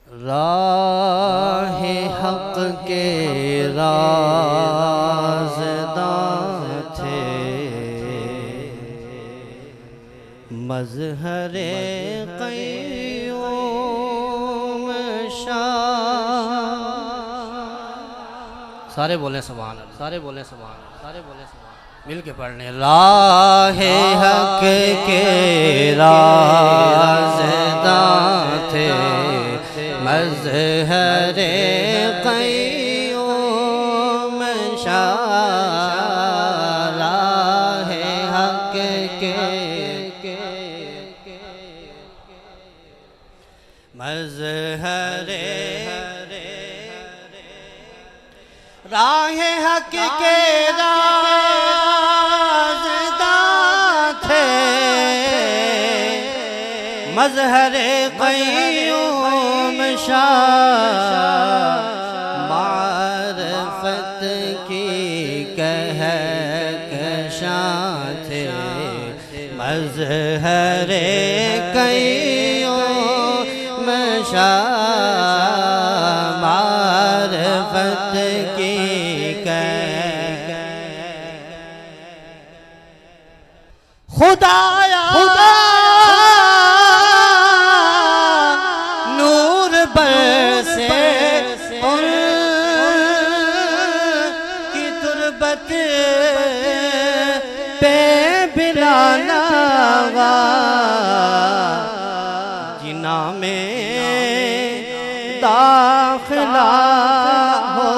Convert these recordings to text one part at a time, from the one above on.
राह हक के राज़दार थे, मज़हरे क़य्यूम शाह। सारे बोले सुभान अल्लाह, सारे बोले सुभान अल्लाह, सारे बोले सुभान अल्लाह। मिल के पढ़ने। राह हक के राज़दार थे, मज़हरे क़य्यूम शाह। राह हक के मज़हरे, राह हक के राज़दार थे, मज़हरे क़य्यूम शाह। मारिफ़त की कहकशां थे, मज़हरे क़य्यूम शाह। मारिफ़त की खुदाया नूर बरसे उनकी तुरबत पे बिलाना जिना में दाखिला हो,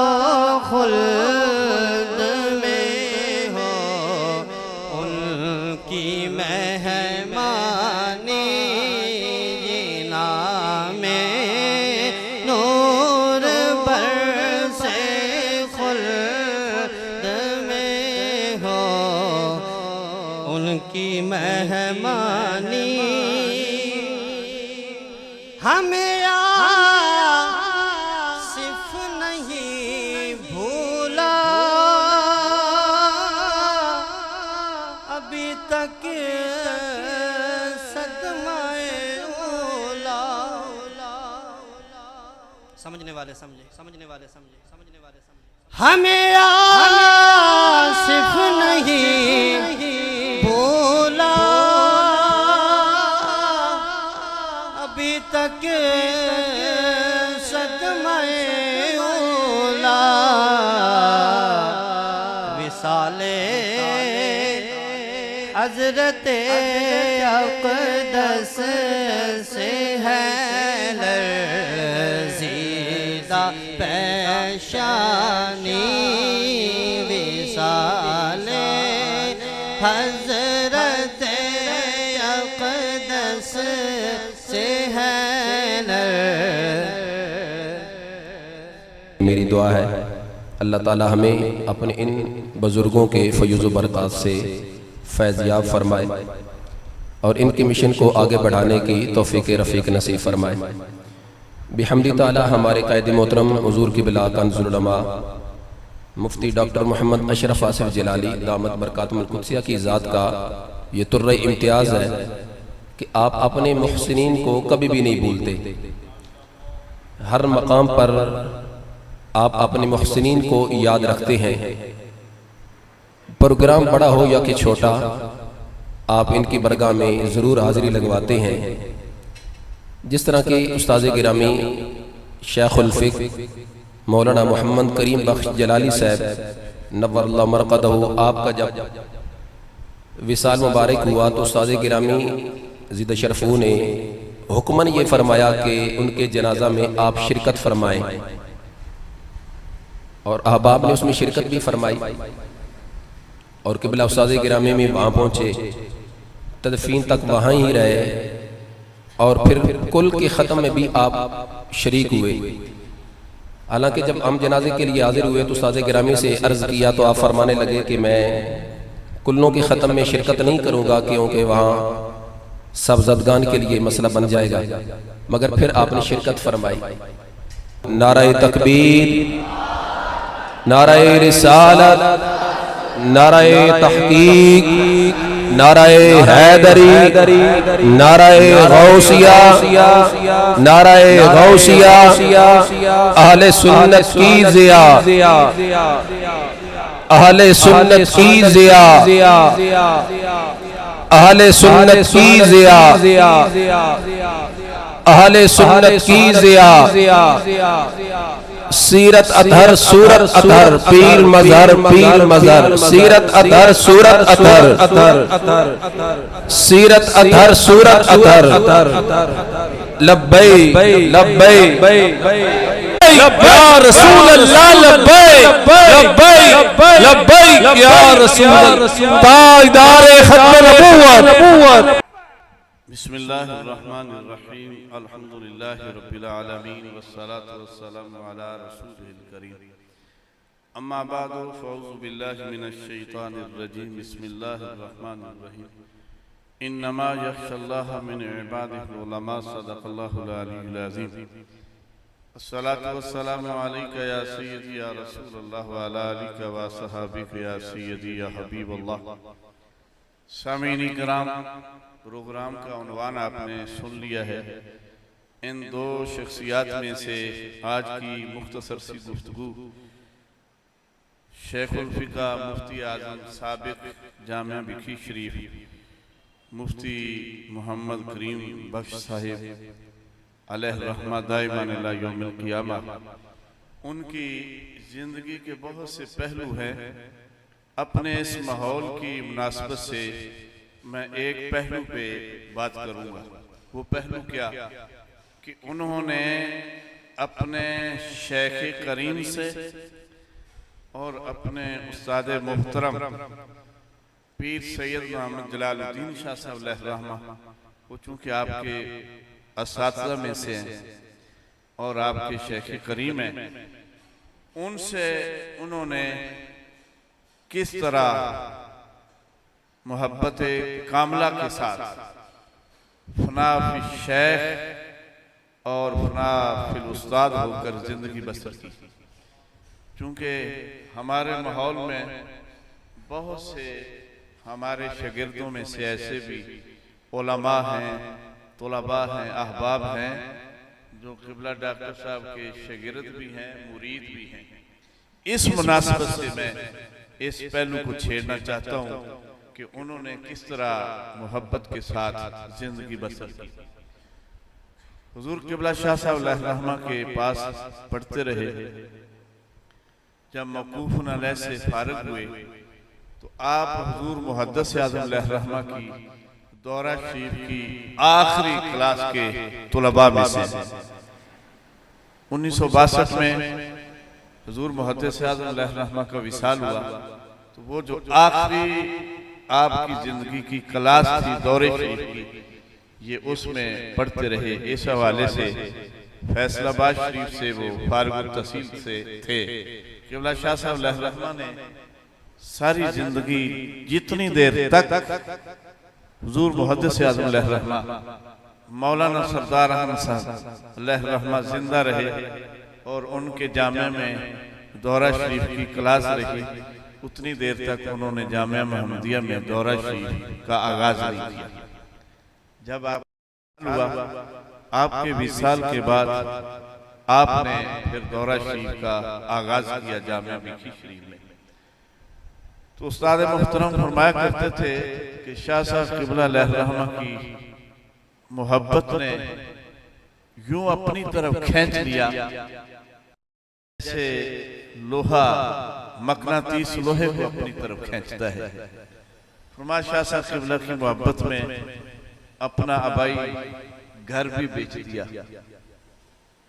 खुल्द में हो उनकी मेहमानी। जिना में नूर बरसे, खुल्द में हो उनकी मेहमानी। हमें सिर्फ नहीं भूला अभी तक सदमाए औला। समझने वाले समझे, समझने वाले समझे, समझने वाले समझे। हमें सिर्फ नहीं भूला अभी तक सदमाए औला। विसाले हज़रते अक़दस से है लर्ज़ीदा पेशानी। विसाले हज़रते अक़दस से है। मेरी दुआ है अल्लाह ताला हमें अपने इन बुज़ुर्गों के फ़यज़ व बरक़ात से फैज़याब फरमाए और इनके मिशन को आगे बढ़ाने की तौफ़ीक़ रफ़ीक नसीब फरमाए। बिहम्दि ताला हमारे क़ायद मोहतरम हुज़ूर क़िबला कंज़ुल उलमा मुफ्ती डॉक्टर मोहम्मद अशरफ आसिफ जिलाली दामत बरकातुहुल क़ुद्सिया की ज़ात का ये तुर्रे इम्तियाज़ है कि आप अपने मुहसिनीन को कभी भी नहीं भूलते। हर मकाम पर आप अपने मुहसिनीन को याद रखते हैं। प्रोग्राम बड़ा हो या कि छोटा, आप इनकी बरगाह में ज़रूर हाज़िरी लगवाते हैं। जिस तरह के उस्ताद गिरामी शेखुल फ़िक़्ह मौलाना मोहम्मद करीम बख्श जलाली साहब नव्वरल्लाहु मरक़दहू, आपका जब विसाल मुबारक हुआ तो उस्ताद गिरामी ज़िद शरफ़ू ने हुक्मन ये फरमाया कि उनके जनाजा में आप शिरकत फरमाएं और अहबाब ने उसमें शिरकत भी फरमाई और क़िबला उस्ताद गिरामी में वहाँ पहुँचे, तदफीन तक वहाँ ही रहे और फिर कुल के ख़त्म में भी आप शरीक हुए। हालांकि जब हम जनाजे के लिए हाजिर हुए तो उस्ताद गिरामी से अर्ज़ किया तो आप फरमाने लगे कि मैं कुल्लों के ख़त्म में शिरकत नहीं करूँगा क्योंकि वहाँ सब्ज़दगान के लिए मसला बन जाएगा, मगर फिर आपने शिरकत फरमाई। नाराए तकबीर, नाराए रिसालत, नाराए तहकीक, नाराए हैदरी, नाराए गौसिया, नाराए गौसिया, अहले सुन्नत की ज़िया, अहले सुन्नत की ज़िया, अहले सुन्नत की ज़िया, अहले सुन्नत की ज़िया, सीरत अतहर सूरत अतहर पीर मजहर पीर मजहर, सीरत अतहर सूरत अतहर, सीरत अतहर सूरत अतहर, लब्बैक लब्बैक या रसूल अल्लाह, लब्बैक लब्बैक लब्बैक या रसूल ताजदारे खत्म नबूवत। बिस्मिल्लाहिर्रहमानिर्रहीम, अल्हम्दुलिल्लाहि रब्बिल आलमीन, वस्सलातु वस्सलामु अला रसूलिल करीम, अम्मा बादु, फ़अऊज़ु बिल्लाहि मिनश शैतानिर रजीम, बिस्मिल्लाहिर्रहमानिर्रहीम, इन्नमा यख्शल्लाह मिन इबादिहिल उलमा, सदक़ल्लाहुल अलीयुल अज़ीम। अस्सलातु वस्सलामु अलैका या सय्यदी या रसूलल्लाह व अला आलिका व असहाबिका या सय्यदी या हबीबल्लाह। सामीन इकराम, प्रोग्राम का उन्वान आपने सुन लिया है। इन दो शख्सियात में से आज की मुख्तसर सी गुफ्तगू शेखुल फ़िक़्ह मुफ्ती आज़म साबिक़ जामिया बिखी शरीफ मुफ्ती मोहम्मद करीम बख्श साहिब अलैहि रहमत दाइमान इला यौमिल क़ियामा, उनकी ज़िंदगी के बहुत से पहलू हैं। अपने इस माहौल की मुनासबत से मैं एक पहलू पे बात करूंगा। वो पहलू क्या कि उन्होंने अपने शेख करीम से और अपने उस्ताद मुहतरम पीर सैयद मोहम्मद जलालुद्दीन शाह साहब अलैहि रहमत, वो चूँकि आपके असातिज़ा में से हैं और आपके शेख करीम हैं, उनसे उन्होंने किस तरह मोहब्बत कामला के साथ फना फिल शेख और फना फिल उस्ताद होकर जिंदगी बसर की। चूँकि हमारे माहौल में बहुत से हमारे शागिर्दों में से ऐसे भी उलमा हैं, तुलबा हैं, अहबाब हैं जो क़िबला डॉक्टर साहब के शागिर्द भी हैं, मुरीद भी हैं। इस मुनासबत से मैं इस पहलू को छेड़ना चाहता हूँ कि उन्होंने किस तरह मोहब्बत के साथ जिंदगी बसर की। हुजूर क़िबला शाह साहब अलैहि रहमत के पास पढ़ते रहे। जब मौकूफ़ अलैह से फारिग हुए तो आप हुजूर मुहद्दिस आज़म अलैहि रहमत की दौरा शरीफ की आखिरी क्लास के तुलबा में से 1962 में हुजूर मुहद्दिस आज़म अलैहि रहमत का विसाल हुआ। तो वो जो आखिरी आपकी जिंदगी की क्लास थी दौरे शरीफ की, ये उसमें पढ़ते रहे। इस हवाले से फैसलाबाद शरीफ से वो फारिग तहसील से थे। क़िबला शाह साहब अलैहि रहमत ने सारी जिंदगी जितनी देर तक हुजूर मुहद्दिस आज़म अलैहि रहमत मौलाना सरदार अहमद साहब अलैहि रहमत जिंदा रहे और उनके जामिया में दौरा शरीफ की क्लास रही, उतनी देर तक उन्होंने जामिया मोहम्मदिया में दौरा शरीफ का आगाज नहीं किया। जब आप हुआ आपके विसाल के बाद आपने फिर दौरा शरीफ का आगाज किया जामिया बिखी शरीफ में। तो उस्ताद मुहतरम फरमाया करते थे कि शाह साहब क़िबला अलैहि रहमत की मोहब्बत ने यूं अपनी तरफ खींच लिया जैसे लोहा मकनातीस लोहे को अपनी तरफ खींचता है। फरमाया शाह साहब क़िबला की मोहब्बत में अपना आबाई घर भी बेच दिया,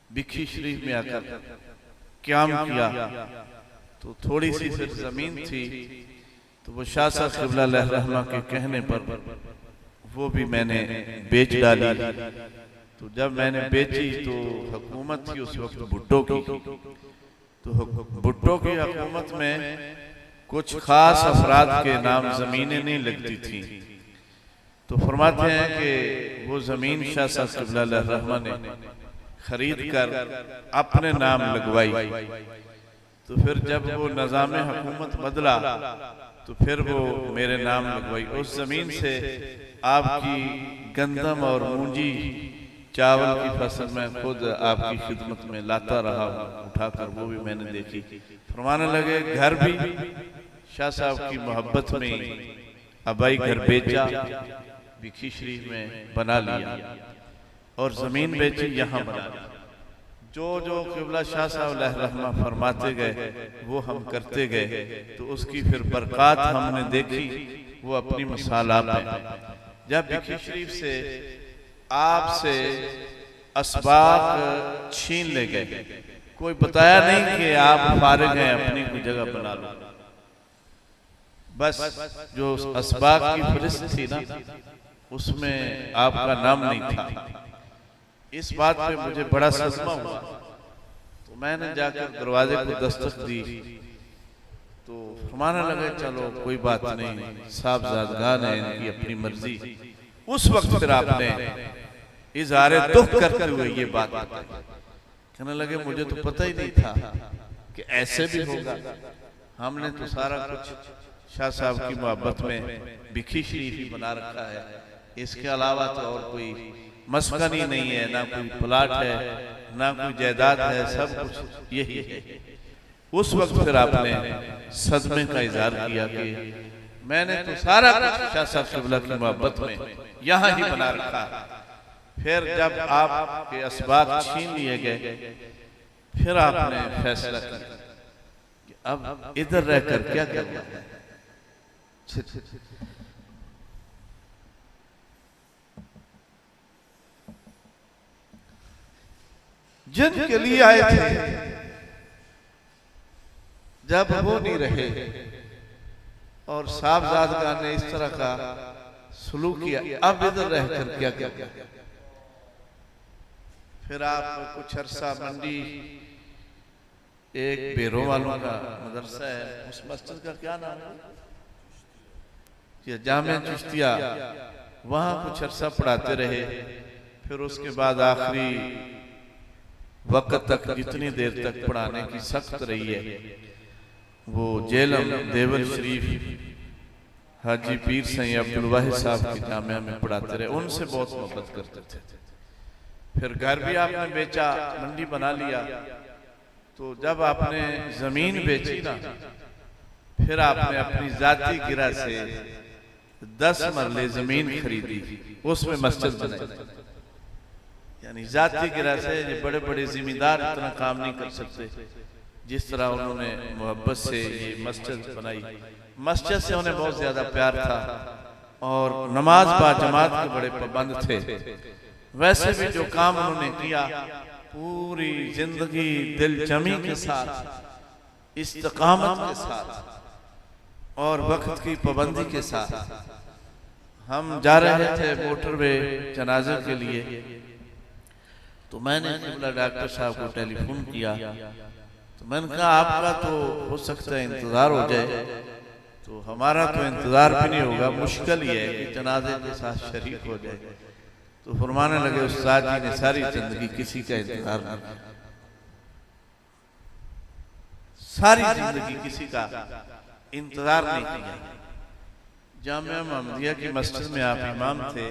बिखी शरीफ में आकर क़याम किया। तो थोड़ी सी सिर्फ जमीन थी, तो वो शाह साहब क़िबला अलैहि रहमत के कहने पर वो भी मैंने बेच डाली। तो जब मैंने बेची तो हुकूमत थी उस वक्त भुट्टो की। तो भुट्टो की हुकूमत में कुछ खास अफराद के नाम जमीनें नहीं लगती थी। तो फरमाते हैं कि वो जमीन शाह साहब क़िबला अलैहि रहमत ने खरीद कर अपने नाम लगवाई। तो फिर जब वो निज़ाम हुकूमत बदला तो फिर वो मेरे नाम लगवाई। उस जमीन से आपकी गंदम और मूंजी चावल की फसल मैं खुद आपकी खिदमत में लाता रहा हूँ उठाकर, वो भी मैंने देखी। फरमाने लगे घर भी शाह साहब की मोहब्बत में अबाई घर बेचा, भिखी शरीफ में बना लिया और जमीन बेची, यहाँ बना लिया। जो जो क़िबला शाह साहब रहमा फरमाते गए वो हम करते गए, तो उसकी फिर बरक़ात हमने देखी, वो अपनी मिसाल आप है। जब भिखी शरीफ से आपसे असबाब छीन ले गए, कोई बताया नहीं कि आप फारिग हैं, अपनी कोई जगह बना लो। बस जो असबाब की फहरिस्त थी ना, उसमें आपका नाम नहीं था। इस बात पे मुझे बड़ा सदमा हुआ, तो मैंने जाकर दरवाजे को दस्तक दी, तो फरमाने लगे चलो कोई बात नहीं, साहबजादगान है, इनकी अपनी मर्जी। उस वक्त फिर आपने इज़हारे दुख करते हुए ये बात बताई। कहने लगे मुझे तो पता ही नहीं था कि ऐसे भी होगा। हमने तो सारा कुछ शाह साहब की मोहब्बत में भिखी शरीफ ही बना रखा है, इसके अलावा तो और कोई मस्कन ही नहीं है, ना कोई प्लाट है, ना कोई जायदाद है, सब कुछ यही है। उस वक्त फिर आपने सदमे का इजहार किया कि मैंने तो सारा कुछ शाह साहब क़िबला की मोहब्बत में यहाँ ही बना रखा। फिर जब आपके असबाब छीन लिए गए, फिर आपने फैसला किया कि अब इधर रहकर क्या करना है। जिन के लिए आए थे, जब वो नहीं रहे और साहबजादगान ने इस तरह का सलूक किया, अब इधर रहकर क्या किया। फिर आप कुछ अरसा मंडी एक बेरों वालों का मदरसा है, उस मस्जिद का क्या नाम है, जामे चिश्तिया, वहां कुछ अरसा पढ़ाते रहे। फिर उसके बाद आखिरी वक्त तक जितनी देर तक पढ़ाने की सख्त रही है, वो जेलम देवर शरीफ हाजी पीर सैयद अब्दुल वाहिद साहब की जामिया में पढ़ाते रहे, उनसे बहुत मोहब्बत करते थे। फिर घर भी आपने बेचा, मंडी बना लिया। तो जब आपने जमीन बेची ना, फिर आपने अपनी जाती गिरा से 10 मरले जमीन खरीदी, उसमें मस्जिद बनाई। यानी जाती गिरा से ये बड़े बड़े जिम्मेदार इतना काम नहीं कर सकते जिस तरह उन्होंने मोहब्बत से ये मस्जिद बनाई। मस्जिद से उन्हें बहुत ज्यादा प्यार था और नमाज बाजमात के बड़े पाबंद थे। वैसे भी जो काम उन्होंने किया, पूरी जिंदगी दिलजमी के साथ, इस्तिकामत के साथ और वक्त की पाबंदी के साथ। हम जा रहे थे मोटरवे जनाजे के लिए, तो मैंने क़िबला डॉक्टर साहब को टेलीफोन किया, तो मैंने कहा आपका तो हो सकता है इंतजार हो जाए, तो हमारा तो इंतजार भी नहीं होगा, मुश्किल ही है कि जनाजे के साथ शरीक हो जाए। तो फरमाने लगे उस्ताद जी ने सारी जिंदगी किसी का इंतजार नहीं किया, सारी जिंदगी किसी का इंतजार नहीं किया। जामिया मोहम्मदिया की मस्जिद में आप इमाम थे,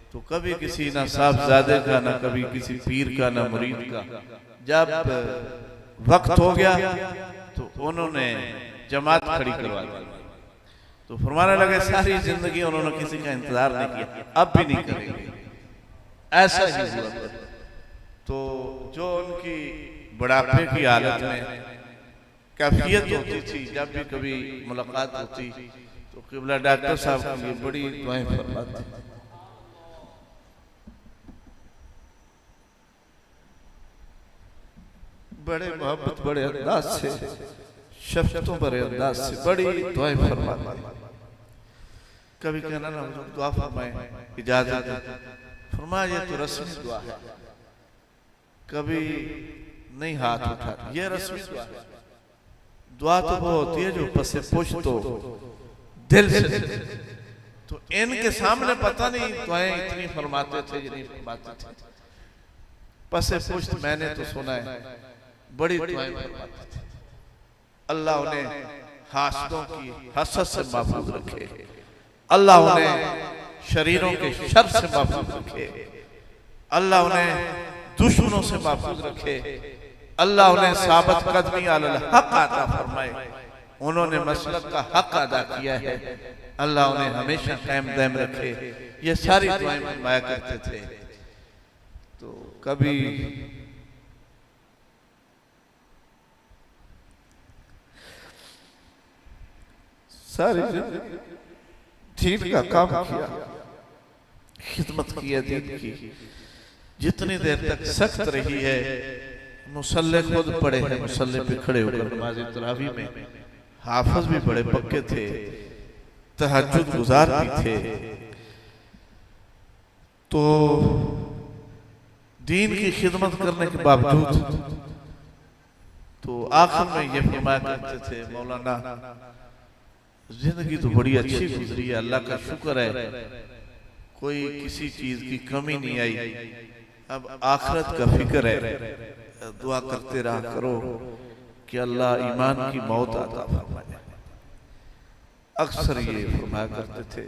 तो कभी किसी ना साहबजादे का, ना कभी किसी पीर का, ना मुरीद का। जब वक्त हो गया तो उन्होंने जमात खड़ी करवा दी। तो फरमाने लगे सारी जिंदगी उन्होंने किसी का इंतजार नहीं किया, अब भी नहीं करेंगे, ऐसा ही हुआ। तो जो उनकी बुढ़ापे की हालत में कैफियत होती थी, जब भी कभी मुलाकात होती तो क़िबला डॉक्टर साहब के लिए बड़ी दुआएं फरमाते। बड़े मोहब्बत, बड़े अंदाज से, शफ़क़तों बड़े अंदाज से बड़ी दुआएं फरमाते। कभी कहना ना दुआ फरमाए, इजाजत फरमाए, ये तो रस्मी दुआ है। कभी नहीं हाथ उठा, ये रस्मी दुआ है। दुआ तो वो होती है जो पसे पुश्तो दिल से। तो इनके सामने पता नहीं दुआएं इतनी फरमाते थे या नहीं फरमाते थे। पसे पुश्त मैंने तो सुना है, बड़ी दुआएं फरमाते थे। अल्लाह उन्हें हासदों की हसद से महफूज रखे, अल्लाह उन्हें शरीरों के शर से महफूज रखे, अल्लाह उन्हें दुश्मनों से महफूज रखे, अल्लाह उन्हें साबित कदमी अलल हक अता फरमाए। उन्होंने मसलक का हक अदा किया है, अल्लाह उन्हें हमेशा कायम दायम रखे। ये सारी दुआएं फरमाया करते थे। तो कभी सारी दीन का काम किया, खिदमत की, दीन की। जितनी देर तक सख्त रही है, मुसल्ले खुद पड़े हैं, मुसल्ले पे खड़े होकर नमाज तरावी में। हाफिज भी बड़े पक्के थे, तहज्जुद गुजार भी थे। तो दीन की खिदमत करने के बावजूद तो आखिर में ये फरमाया करते थे, मौलाना जिंदगी तो बड़ी अच्छी गुजरी है, अल्लाह का शुक्र है, कोई किसी चीज की कमी नहीं आई, अब आखिरत का फिक्र है। दुआ करते रहा करो कि अल्लाह ईमान की मौत अता फरमाए। अक्सर ये फरमाया करते थे,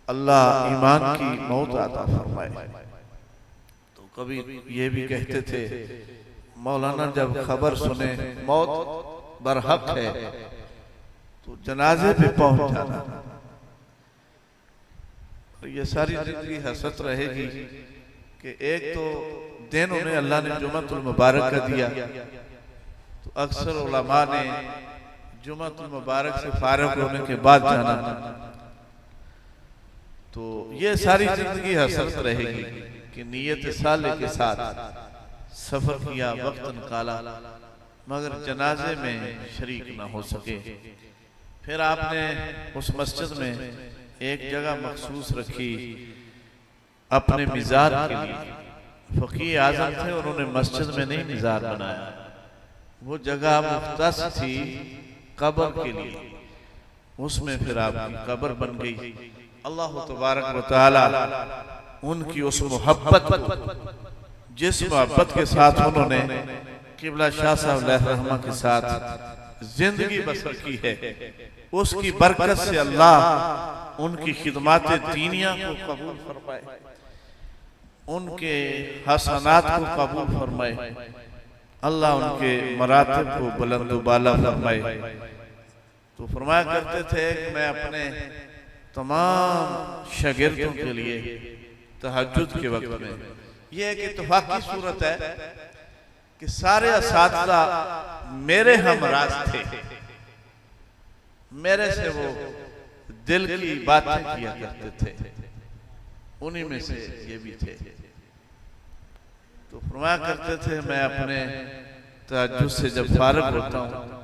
अल्लाह ईमान की मौत अता फरमाए। तो कभी ये भी कहते थे, मौलाना जब खबर सुने मौत बरहक है तो जनाजे पे पहुंच जाना। और ये सारी जिंदगी हसरत रहेगी कि एक तो दिन उन्हें अल्लाह ने जुम्मतुल मुबारक का दिया, तो अक्सर उलमा ने जुम्मतुल मुबारक से फारिग होने के बाद जाना। तो ये सारी जिंदगी हसरत रहेगी कि नियत साले के साथ सफर किया, वक्त निकाला, मगर जनाजे में शरीक ना हो सके। फिर आपने उस मस्जिद में एक जगह मखसूस रखी अपने मिज़ार के लिए। फकीह आज़म थे, उन्होंने मस्जिद में नहीं मिज़ार बनाया, वो जगह मुख्तस थी कब्र के लिए, उसमें फिर आपकी कब्र बन गई। अल्लाह तबारक व तआला उनकी उस मोहब्बत को, जिस मोहब्बत के साथ उन्होंने किबला शाह साहब रहमा के साथ जिंदगी बसर की है, उसकी बरकत से अल्लाह उनकी खिदमत दीनिया को कबूल फरमाए, उनके हसनात को कबूल फरमाए, अल्लाह उनके मरातिब को बुलंद बाला फरमाए। तो फरमाया करते थे कि मैं अपने तमाम शागिर्दों के लिए तहज्जुद के वक्त में, यह एक इत्तफाकी सूरत है कि सारे असातिज़ा मेरे हमराज थे, मेरे से वो दिल की बातें किया करते थे, उन्हीं में से ये भी थे। तो फरमाया करते थे, मैं अपने तहज्जुद से जब फारिग होता हूँ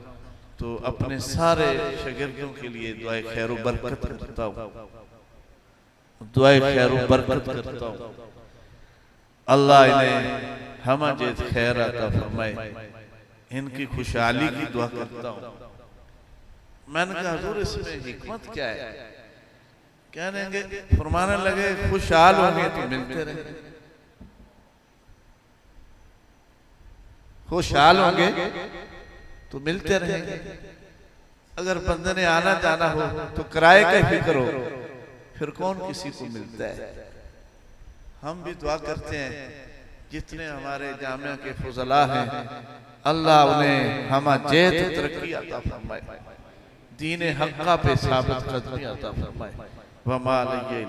तो अपने सारे शागिर्दों के लिए दुआए खैर बरकत करता हूँ, दुआए खैर बरकत करता हूँ। अल्लाह इन्हें हम जेद खैर अता फरमाए, इनकी खुशहाली की दुआ करता हूँ। मैंने कहा हुजूर इसमें हिकमत क्या है? कहने फरमाने लगे, खुशहाल होंगे तो मिलते रहेंगे, खुशहाल होंगे तो मिलते रहेंगे। अगर बंदे ने आना जाना हो तो किराए का फिक्र हो, फिर कौन किसी को मिलता है। हम भी दुआ करते हैं जितने हमारे जामिया के फुजला हैं, अल्लाह उन्हें हम जेत तरक्की अता फरमाए, दीन हक्का पे साबित कदमी अता फरमाए। वमा अलैहि